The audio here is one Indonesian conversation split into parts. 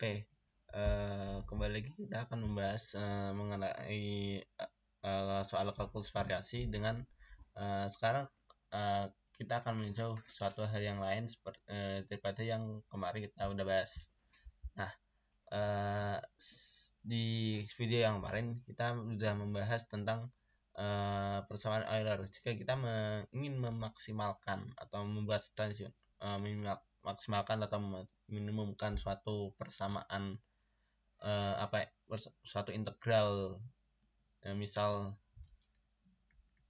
Oke, kembali lagi kita akan membahas mengenai soal kalkulus variasi dengan sekarang kita akan meninjau suatu hal yang lain seperti daripada yang kemarin kita udah bahas. Nah, di video yang kemarin kita sudah membahas tentang persamaan Euler. Jika kita ingin memaksimalkan atau membuat memaksimalkan atau minimumkan suatu persamaan suatu integral, misal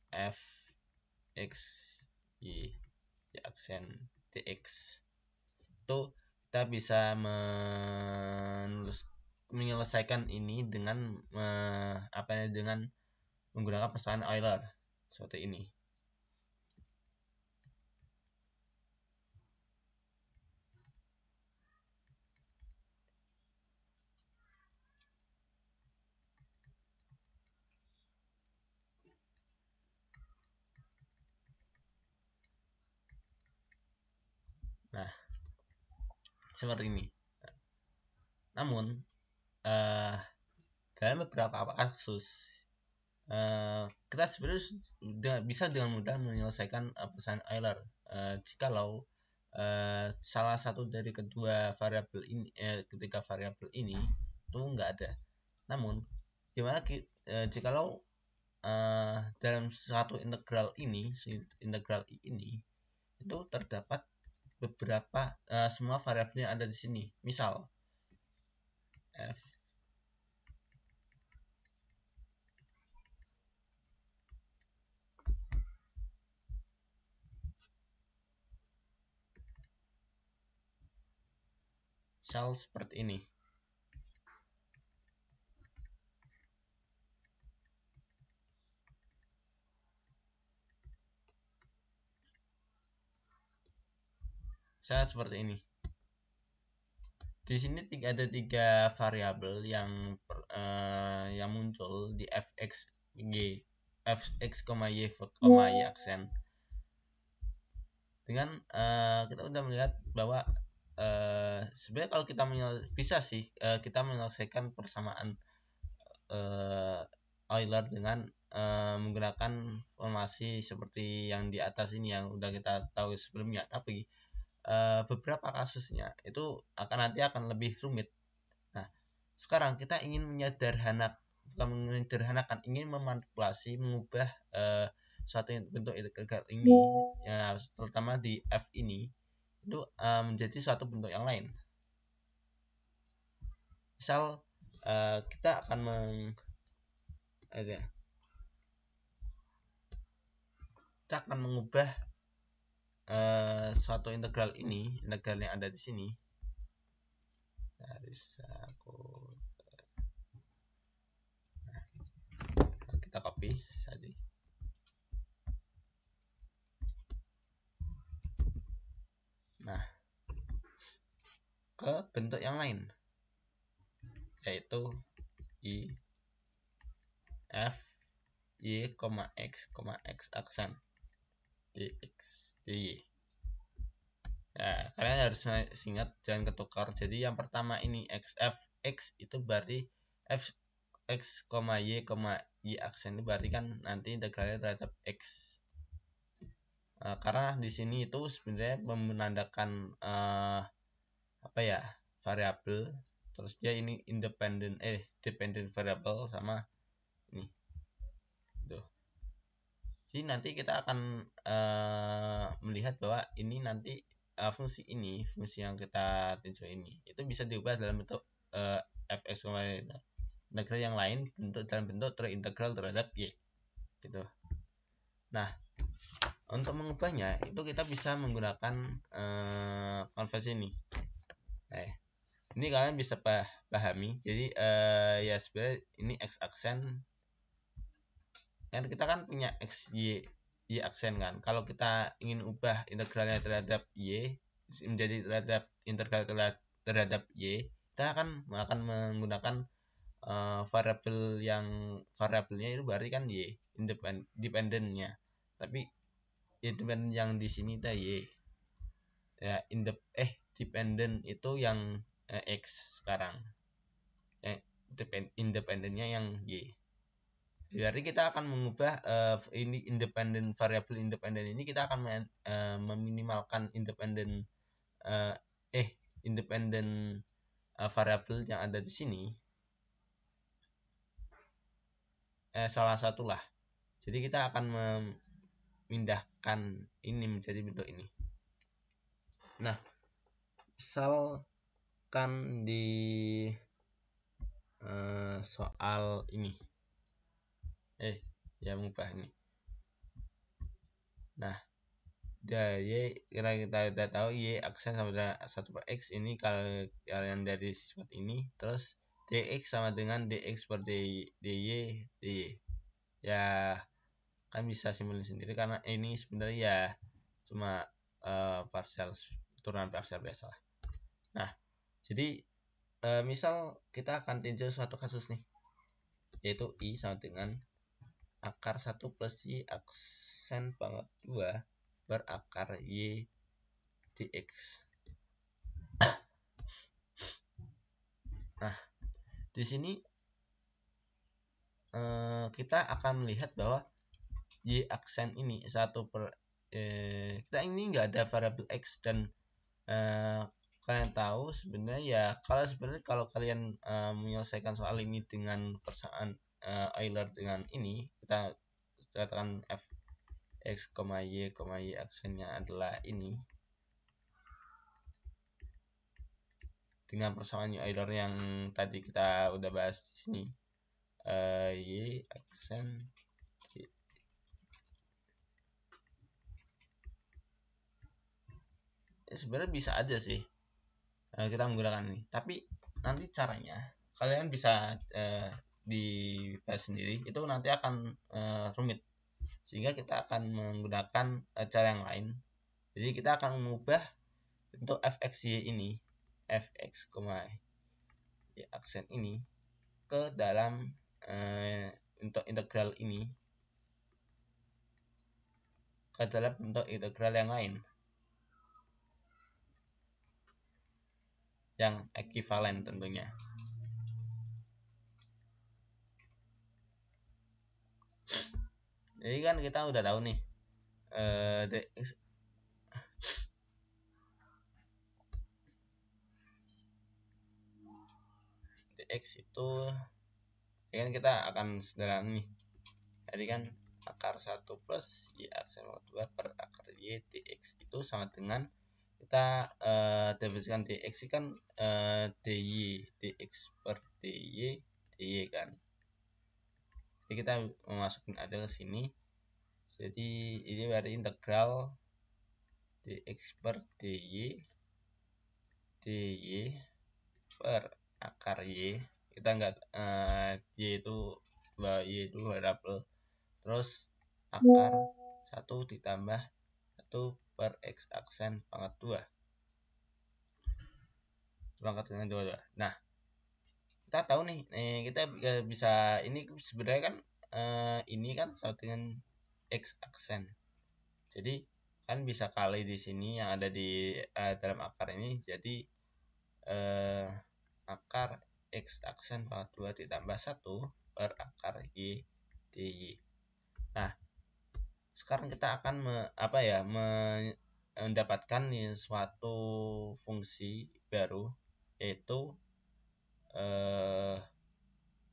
f x y aksen dx, itu kita bisa menyelesaikan ini dengan dengan menggunakan persamaan Euler seperti ini. Nah, seperti ini. Namun dalam beberapa kasus kita sebenarnya bisa dengan mudah menyelesaikan persamaan Euler jikalau salah satu dari kedua variabel ini ketiga variabel ini itu enggak ada. Namun gimana jikalau dalam satu integral ini itu terdapat beberapa semua variabel yang ada di sini. Misal f misal seperti ini. Saya seperti ini. Di sini ada tiga variabel yang muncul di fx, y, y aksen. Dengan kita udah melihat bahwa sebenarnya kalau kita kita menyelesaikan persamaan Euler dengan menggunakan formasi seperti yang di atas ini yang udah kita tahu sebelumnya. Tapi beberapa kasusnya itu nanti akan lebih rumit. Nah, sekarang kita ingin ingin memanipulasi, mengubah suatu bentuk integral ini, ya, terutama di f ini itu menjadi suatu bentuk yang lain. Misal kita akan mengubah suatu integral yang ada di sini kita copy tadi. Nah, ke bentuk yang lain, yaitu i f y, x aksen dx dy. Ya, kalian harus ingat jangan ketukar. Jadi yang pertama ini x itu berarti f x, y aksen itu berarti kan nanti integralnya terhadap x. Karena di sini itu sebenarnya menandakan variabel, terus dia ini dependent variable sama ini. Tuh. Jadi nanti kita akan melihat bahwa ini nanti fungsi yang kita tinjau ini itu bisa diubah dalam bentuk fx, integral yang lain dalam bentuk terintegral terhadap y gitu. Nah, untuk mengubahnya itu kita bisa menggunakan konversi ini. Ini kalian bisa pahami. Jadi ya sebenarnya ini x aksen kan kita kan punya x y aksen kan. Kalau kita ingin ubah integralnya terhadap y menjadi integral terhadap y, kita akan menggunakan variabelnya itu berarti kan y, dependennya. Tapi yang di sini y ya, dependent itu yang X sekarang, independennya yang Y. Berarti kita akan mengubah ini variabel independen ini, kita akan meminimalkan independen variabel yang ada di sini, salah satu lah. Jadi kita akan memindahkan ini menjadi bentuk ini. Nah, misalkan di soal ini ya mengubah ini. Nah, Y kita udah tahu Y aksen sama dengan 1/x ini kalau kalian dari sifat ini, terus dx sama dengan dx per dy ya kan bisa simpulin sendiri karena ini sebenarnya ya cuma turunan parsial biasa lah. Nah, jadi misal kita akan tinjau suatu kasus nih, yaitu I sama dengan akar 1 plus Y aksen pangkat 2 berakar Y dx. Nah, di sini kita akan melihat bahwa Y aksen ini kita ini nggak ada variabel X, dan kalian tahu sebenarnya ya, kalau kalian menyelesaikan soal ini dengan persamaan Euler dengan ini, kita katakan f x, y aksennya adalah ini dengan persamaan Euler yang tadi kita udah bahas di sini, y aksen sebenarnya bisa aja sih kita menggunakan ini, tapi nanti caranya kalian bisa dibahas sendiri, itu nanti akan rumit, sehingga kita akan menggunakan cara yang lain. Jadi kita akan mengubah bentuk fxy ini, fx, y aksen ini ke dalam untuk integral ini, ke dalam bentuk integral yang lain yang ekuivalen tentunya. Jadi kan kita udah tahu nih dx itu ya kan kita akan sederhana nih. Jadi kan akar 1 plus y aksen 2 per akar y dx itu sama dengan, kita definisikan dx kan dy dx per dy kan. Jadi kita memasukkan ada ke sini. Jadi ini berarti integral dx per dy per akar y. Kita enggak y itu variabel, terus akar 1 ditambah 1 per x aksen pangkat 2 berangkat dengan 2. Nah, kita tahu nih, kita bisa ini sebenarnya kan ini kan sama dengan x aksen. Jadi kan bisa kali di sini yang ada di dalam akar ini, jadi akar x aksen pangkat 2 ditambah 1 per akar y dy. Nah, sekarang kita akan mendapatkan nih suatu fungsi baru, yaitu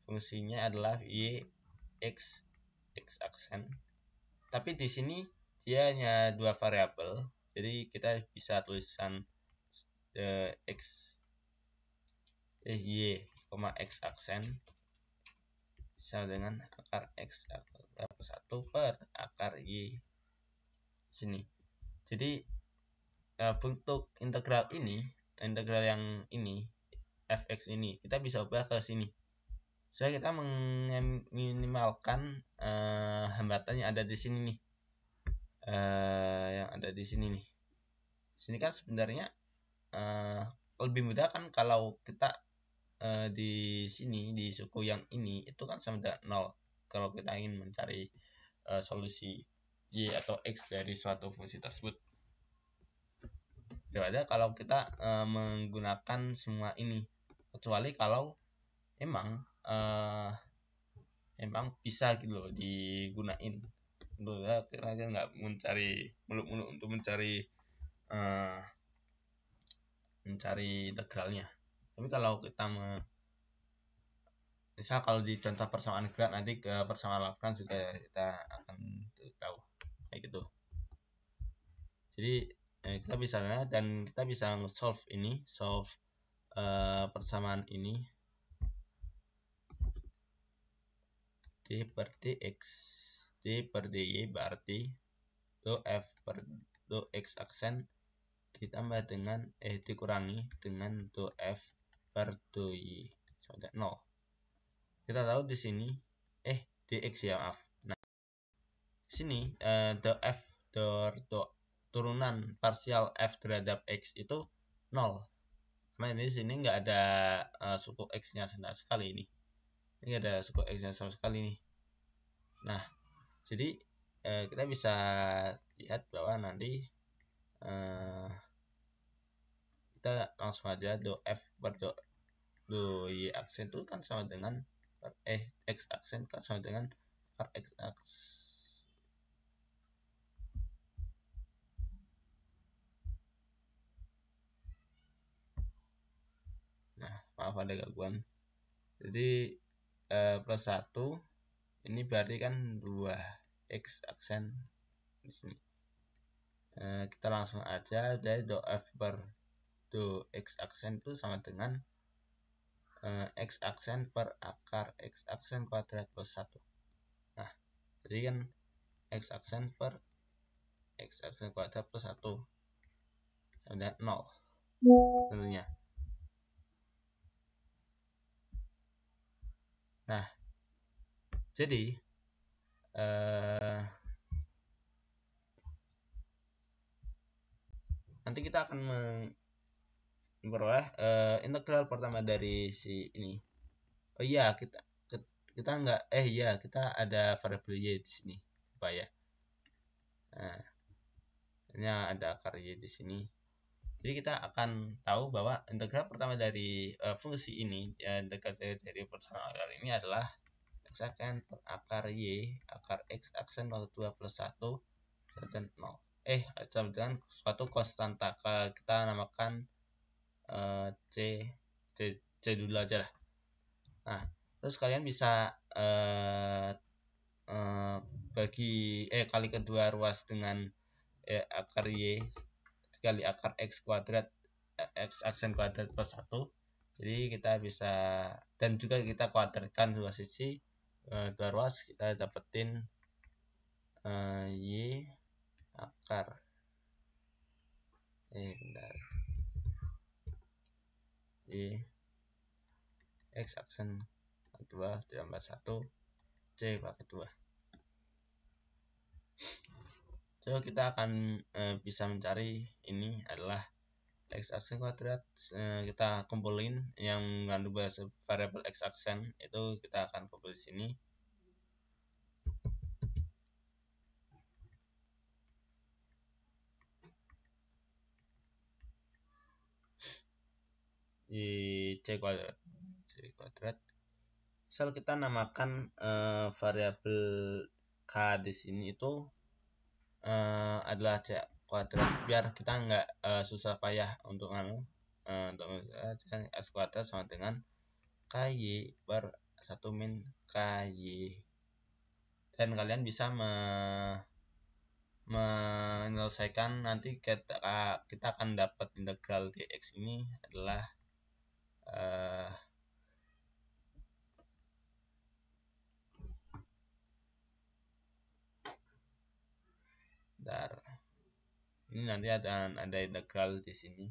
fungsinya adalah y x aksen. Tapi di sini dia hanya dua variabel, jadi kita bisa tulisan y, x aksen sama dengan akar x akar 1 per akar y sini. Jadi bentuk integral yang ini fx ini kita bisa ubah ke sini. Supaya kita meminimalkan hambatan yang ada di sini nih. Yang ada di sini nih. Sini kan sebenarnya lebih mudah kan kalau kita di sini di suku yang ini itu kan sama dengan 0 kalau kita ingin mencari solusi y atau x dari suatu fungsi tersebut. daripada kalau kita menggunakan semua ini, kecuali kalau emang bisa gitu loh digunain. Kita nggak mencari muluk-muluk untuk mencari integralnya. Tapi kalau kita misal kalau di contoh persamaan gerak, nanti ke persamaan Lagrange juga kita akan tahu kayak gitu. Jadi kita bisa lihat dan kita bisa solve persamaan ini d per dx, d per dy berarti do f per do x aksen ditambah dengan dikurangi dengan do f per do y sama dengan 0. Kita tahu di sini dx ya, maaf. Nah, di sini do f turunan parsial f terhadap x itu 0. Karena ini di sini nggak ada suku x-nya sama sekali ini. Ini ada suku x-nya sama sekali nih. Nah, jadi kita bisa lihat bahwa nanti kita langsung aja do f per do y aksen itu kan sama dengan x aksen kan sama dengan per x aksen. Nah, maaf ada gangguan. Jadi plus 1 ini berarti kan 2x aksen di sini. Kita langsung aja dari do f per do x aksen itu sama dengan x aksen per akar x aksen kuadrat plus 1. Nah, jadi kan x aksen per x aksen kuadrat plus 1 sama dengan 0 tentunya. Nah, jadi nanti kita akan memperoleh integral pertama dari si ini. Oh iya, kita nggak kita ada variabel y di sini, lupa ya. Nah, ini ada akar y di sini. Jadi kita akan tahu bahwa integral pertama dari fungsi ini, integral dari persamaan akar ini adalah x aksen per akar y akar x aksen waktu 2 plus 1 dan 0. Sama dengan suatu konstanta, kita namakan C dulu aja lah. Nah, terus kalian bisa kali kedua ruas dengan akar y kali akar x kuadrat x aksen kuadrat plus 1. Jadi kita bisa, dan juga kita kuadratkan dua sisi dua ruas, kita dapetin y akar y x aksen 2 ditambah 1 c pangkat 2. So kita akan bisa mencari ini adalah x aksen kuadrat. Kita kumpulin yang mengandung variabel x aksen itu, kita akan kumpul di sini. Di c kuadrat. Misal kita namakan variabel k di sini itu adalah c kuadrat, biar kita nggak susah payah untuk x kuadrat sama dengan ky per 1 min ky. Dan kalian bisa menyelesaikan, nanti kita akan dapat integral dx ini adalah ini nanti ada integral di sini,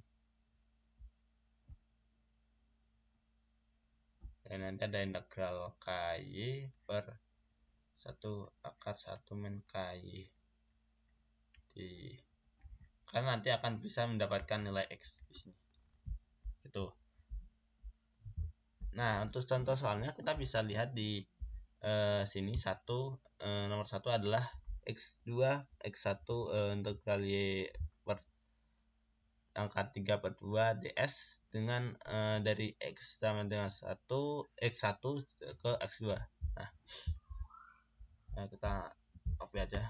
dan nanti ada integral ky per 1 akar 1 min ky karena nanti akan bisa mendapatkan nilai x di sini. Itu. Nah, untuk contoh soalnya kita bisa lihat di sini nomor 1 adalah x2 x1 integral y per angka 3/2 ds dengan dari x sama dengan 1 x1 ke x2. Nah, kita copy aja.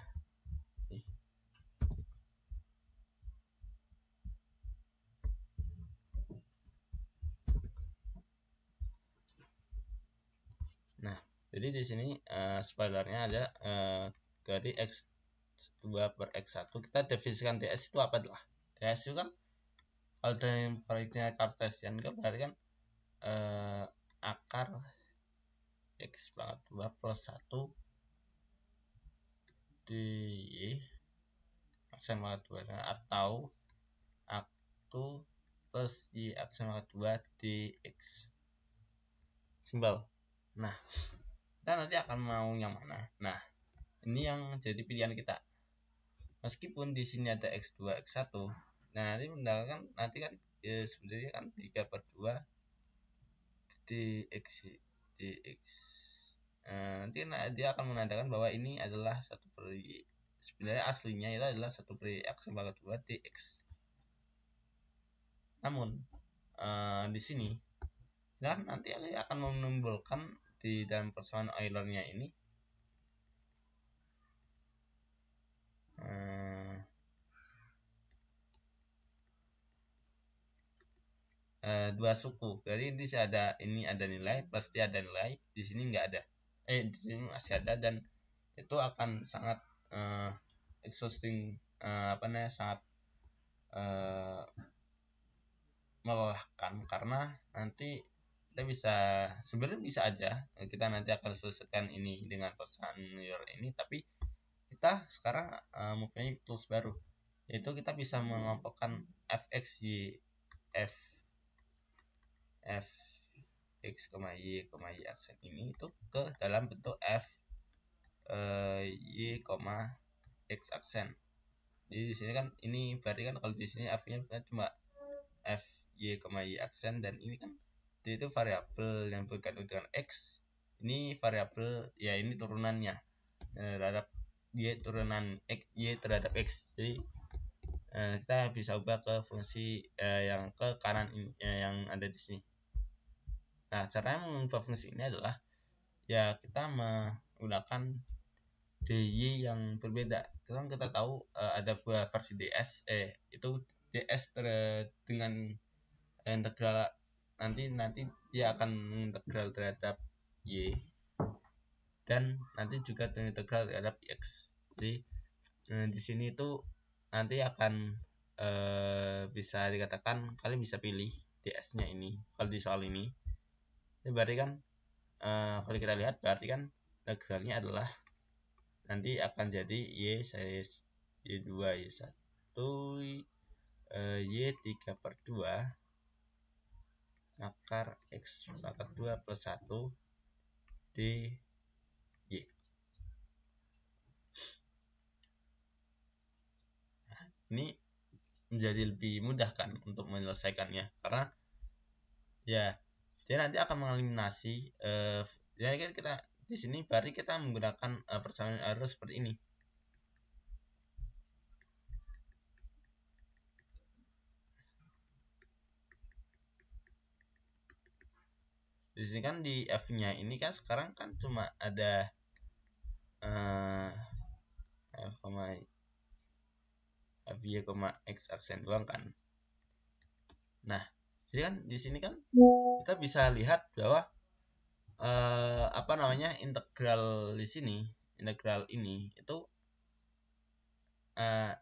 Nah, jadi di sini spoilernya ada dari x2 per x1 kita definisikan ds itu apa adalah ds itu kan kalau dari proyeknya Cartesian kan berarti kan akar x pangkat 2 plus 1 di aksen pangkat 2 atau aktu plus y aksen pangkat 2 di x simbol. Nah, kita nanti akan mau yang mana? Nah, ini yang jadi pilihan kita. Meskipun di sini ada x2 x1, nah nanti menandakan nanti kan sebenarnya kan 3/2 di x di x. Nanti dia akan menandakan bahwa ini adalah 1/y. Sebenarnya aslinya itu adalah 1/y aksen pangkat 2 di x. Namun di sini dan nanti akan menimbulkan di dalam persamaan Euler-nya ini dua suku. Jadi ini ada nilai, pasti ada nilai. Di sini nggak ada. Di sini masih ada dan itu akan sangat exhausting, sangat melelahkan karena nanti kita bisa sebenarnya bisa aja kita nanti akan selesaikan ini dengan persamaan Euler ini, tapi kita sekarang mempunyai tools baru, yaitu kita bisa mengelompokkan fx y f x, y, y aksen ini itu ke dalam bentuk f y, x aksen. Jadi di sini kan ini berarti kan kalau di sini f-nya cuma f y, y aksen dan ini kan itu variabel yang berkaitan dengan x. Ini variabel ya ini turunannya terhadap y turunan x y terhadap x. Jadi kita bisa ubah ke fungsi yang ke kanan ini yang ada di sini. Nah, caranya mengubah fungsi ini adalah ya kita menggunakan dy yang berbeda. Kita tahu ada dua versi ds, itu ds dengan integral nanti dia akan mengintegral terhadap y dan nanti juga integral terhadap x. Jadi di sini itu nanti akan bisa dikatakan kalian bisa pilih ds-nya ini kalau di soal ini. Ini berarti kan kalau kita lihat berarti kan integralnya adalah nanti akan jadi y y2 y1 y3/2 akar x pangkat 2 plus 1 di y. Nah, ini menjadi lebih mudah kan untuk menyelesaikannya karena ya dia nanti akan mengeliminasi jadi kan kita di sini berarti kita menggunakan persamaan Euler seperti ini. Di sini kan di f-nya ini kan sekarang kan cuma ada f, y, x aksen doang kan. Nah, jadi kan di sini kan kita bisa lihat bahwa integral di sini, integral ini itu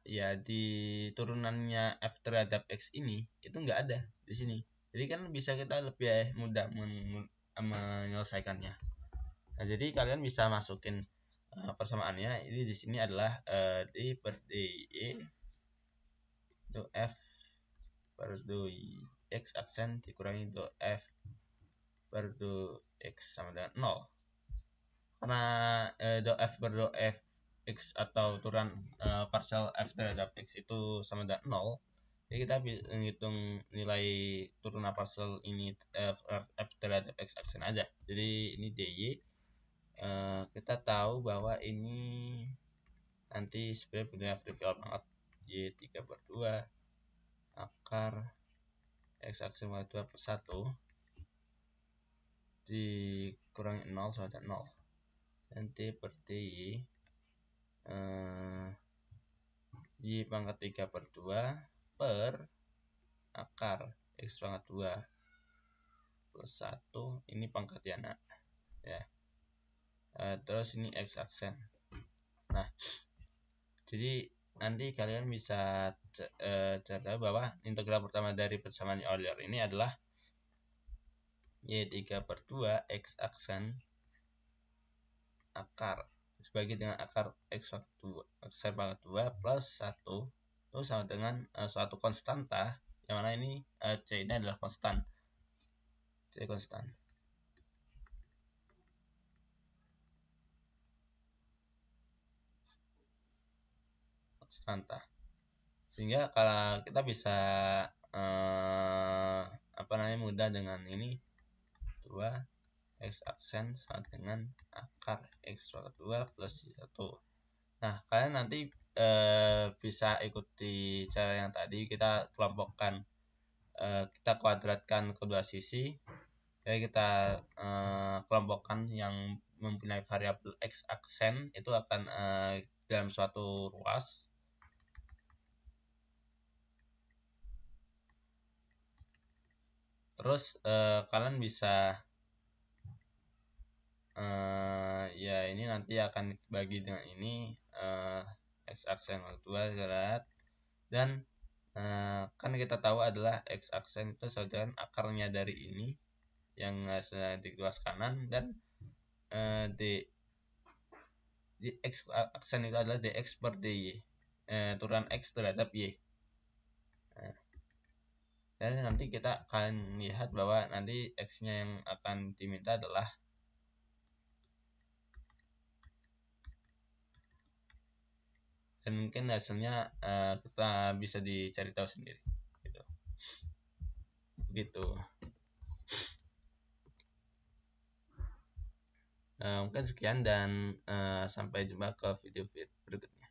ya di turunannya f terhadap x ini itu nggak ada di sini. Jadi kan bisa kita lebih mudah menyelesaikannya. Nah, jadi kalian bisa masukin persamaannya. Ini di sini adalah d per dy do f per do x aksen dikurangi do f per do x sama dengan 0. Karena do f per do f x atau turunan parsial f terhadap x itu sama dengan 0. Jadi kita menghitung nilai turunan parsial ini f terhadap x aksen aja. Jadi ini dy kita tahu bahwa ini nanti sebenarnya punya trivial banget y3/2 akar X aksen pangkat 2 plus 1 dikurangi 0 sama dengan 0, dan T per T Y pangkat 3 per 2 per akar X pangkat 2 plus 1, ini pangkat ya nak ya. Terus ini X aksen. Nah, jadi nanti kalian bisa cari bahwa integral pertama dari persamaan Euler ini adalah Y3 per 2 X aksen akar sebagai dengan akar X pangkat 2 plus 1 itu sama dengan suatu konstanta, yang mana ini C ini adalah konstan. C konstan. Konstanta. Sehingga kalau kita bisa mudah dengan ini 2 X aksen sama dengan akar X pangkat 2 plus 1. Nah, kalian nanti bisa ikuti cara yang tadi, kita kelompokkan, kita kuadratkan kedua sisi, jadi kita kelompokkan yang mempunyai variabel X aksen itu akan dalam suatu ruas. Terus kalian bisa ya ini nanti akan bagi dengan ini X aksen waktu 2 gerak, dan kan kita tahu adalah X aksen itu sama dengan akarnya dari ini yang di ruas kanan, dan di X aksen itu adalah dx per dy, turunan X terhadap Y. Dan nanti kita akan lihat bahwa nanti X-nya yang akan diminta adalah dan mungkin hasilnya kita bisa dicari tahu sendiri gitu. Begitu. Mungkin sekian, dan sampai jumpa ke video berikutnya.